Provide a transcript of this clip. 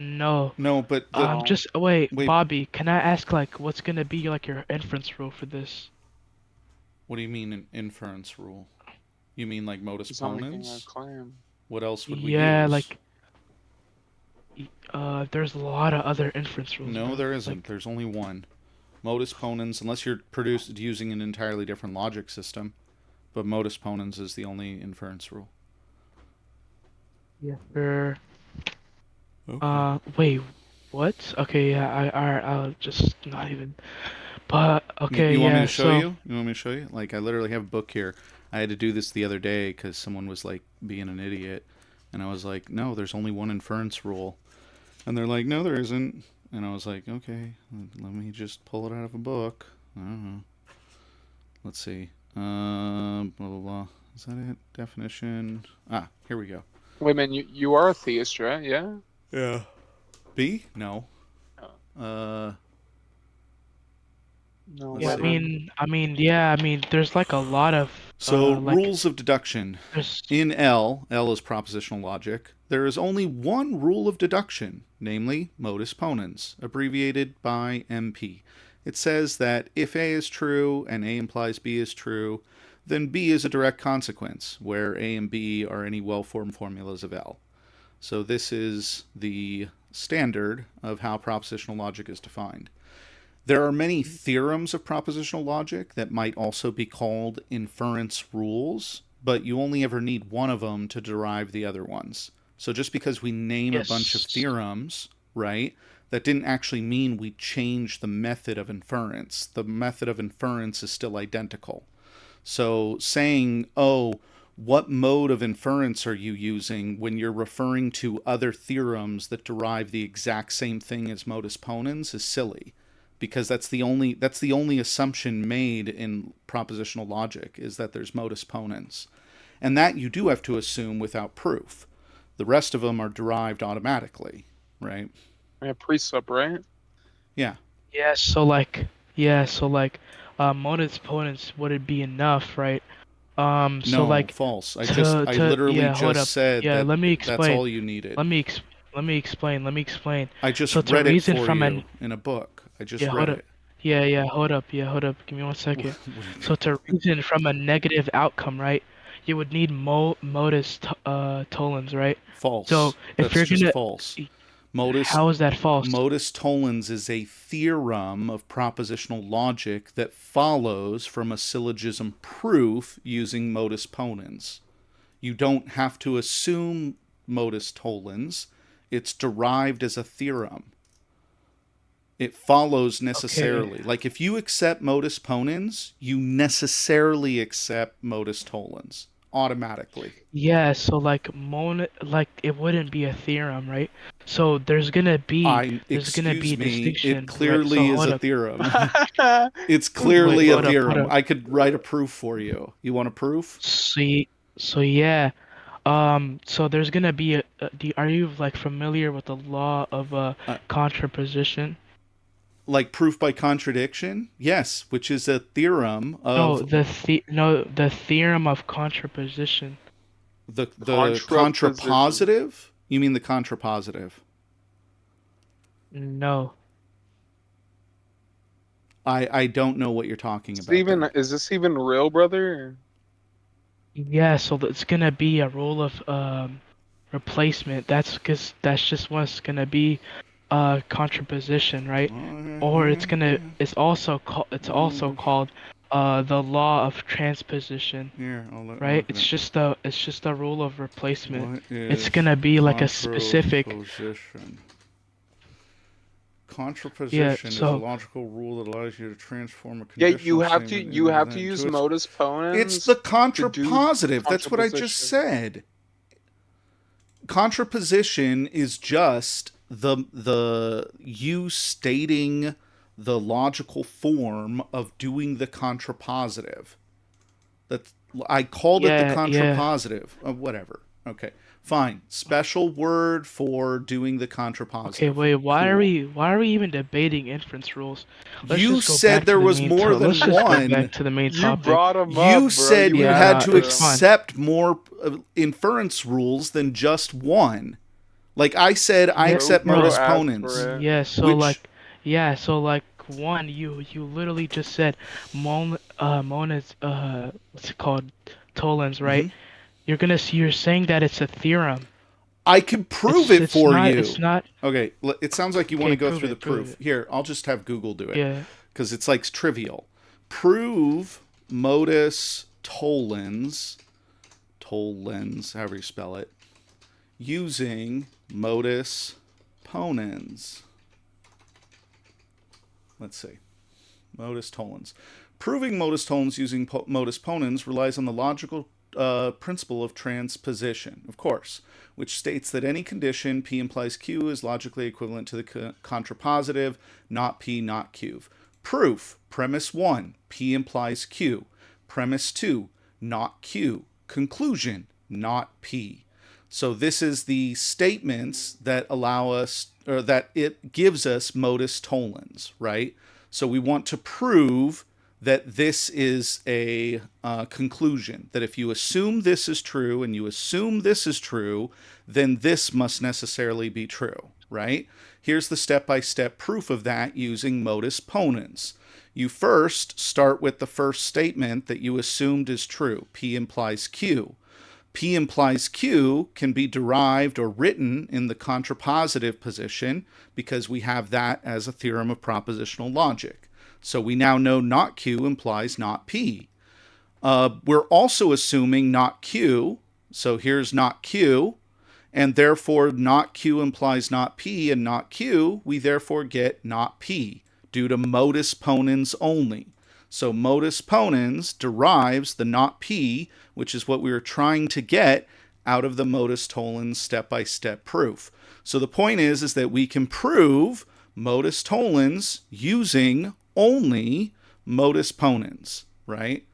No. No, but the Just wait, wait. Bobby. Can I ask like what's gonna be like your inference rule for this? What do you mean an inference rule? You mean like modus He's not making a ponens? claim. What else would we Yeah, use? like there's a lot of other inference rules, No, bro. there isn't. Like There's only one. Modus ponens, unless you're produced using an entirely different logic system. But modus ponens is the only inference rule. yeah, for Okay. wait, what? Okay, yeah, I'll just not even. But okay, You want me to yeah. show So you? You want me to show you? Like, I literally have a book here. I had to do this the other day because someone was like being an idiot. And I was like, no, there's only one inference rule. And they're like, no, there isn't. And I was like, okay, let me just pull it out of a book. I don't know. Let's see. Blah, blah, blah. Is that it? Definition. Ah, here we go. Wait, man, you are a theist, right? Yeah. Yeah. B? No. Oh, Uh, no, let's yeah, what see. then? yeah, I mean, there's like a lot of So, like rules of deduction. there's In L is propositional logic, there is only one rule of deduction, namely modus ponens, abbreviated by MP. It says that if A is true and A implies B is true, then B is a direct consequence, where A and B are any well-formed formulas of L. So this is the standard of how propositional logic is defined. There are many theorems of propositional logic that might also be called inference rules, but you only ever need one of them to derive the other ones. So just because we name a bunch of yes. theorems, right, that didn't actually mean we changed the method of inference. The method of inference is still identical. So saying, oh, what mode of inference are you using when you're referring to other theorems that derive the exact same thing as modus ponens is silly, because that's the only assumption made in propositional logic is that there's modus ponens, and that you do have to assume without proof. The rest of them are derived automatically, right? Yeah, precept, right? Yeah. Yeah, so like yeah, so like modus ponens wouldn't be enough, right? So No, like false. I just to I to literally yeah, hold just up. said Yeah, that let me that's explain. all you needed. Let me ex let me explain. I just So to read it reason for from an you in a book. I just yeah, read hold up. it. Yeah, hold up. Yeah, hold up. Give me one What second. do you So to reason from a negative outcome, right? You would need tollens, right? So False. if That's you're just gonna false. Modus how is that false? modus tollens is a theorem of propositional logic that follows from a syllogism proof using modus ponens. You don't have to assume modus tollens. It's derived as a theorem. It follows Okay. necessarily. Like if you accept modus ponens, you necessarily accept modus tollens automatically. Yeah, so like it wouldn't be a theorem, right? So there's gonna be Excuse a me, it distinction, right? So clearly is hold a up. theorem. It's Wait, clearly a hold theorem. up. I could write a proof for you. You want a proof? See, so yeah. So there's gonna be are you like familiar with the law of Uh, contraposition? like proof by contradiction? Yes, which is a theorem of The theorem of contraposition. the Contraposition. contrapositive. You mean the contrapositive? No. I don't know what you're talking about there. Is this even real, brother? Yeah, so it's gonna be a rule of replacement. That's because that's just what's gonna be contraposition, right? Or it's also called the law of transposition, Here, right? look at it. It's just a rule of replacement. What It's is gonna be like a specific contraposition? yeah, Contraposition is a so logical rule that allows you to transform a Yeah, conditional statement you have to use into its. modus It's ponens the to do contrapositive. That's what I just contraposition. said. Contraposition is just the you stating the logical form of doing the contrapositive. That's I called it the yeah. contrapositive. Whatever. Okay. Fine. Special word for doing the Okay, contrapositive. wait, Cool. why are we even debating inference rules? You said there was more Let's than just go back one. to the main You topic. brought him up, You bro. said You you Yeah, had no, asked to it's him. fine. accept more inference rules than just one. Like I said, I Yeah, accept Bro no. modus asked ponens, for it. Yeah, so which like, yeah, so like one, you literally just said Mona's what's it called, tollens, right? mhm, You're saying that it's a theorem. I can prove It's it it's for not you. it's not. Okay, it sounds like you want Okay, to go prove through the it, prove proof. it. Here, I'll just have Google do it Yeah. because it's like trivial. Prove modus tollens, however you spell it, using modus ponens. Let's see. Modus tollens. Proving modus tollens using modus ponens relies on the logical principle of transposition, of course, which states that any condition P implies Q is logically equivalent to the contrapositive, not P, not Q. Proof. Premise 1, P implies Q. Premise 2, not Q. Conclusion, not P. So this is the statements that allow us, or that it gives us modus tollens, right? So we want to prove that this is a conclusion, that if you assume this is true and you assume this is true, then this must necessarily be true, right? Here's the step-by-step proof of that using modus ponens. You first start with the first statement that you assumed is true. P implies Q. P implies Q can be derived or written in the contrapositive position because we have that as a theorem of propositional logic. So we now know not Q implies not P. We're also assuming not Q. So here's not Q. And therefore, not Q implies not P, and not Q, we therefore get not P due to modus ponens only. So modus ponens derives the not P, which is what we were trying to get out of the modus tollens step-by-step proof. So the point is that we can prove modus tollens using only modus ponens, right?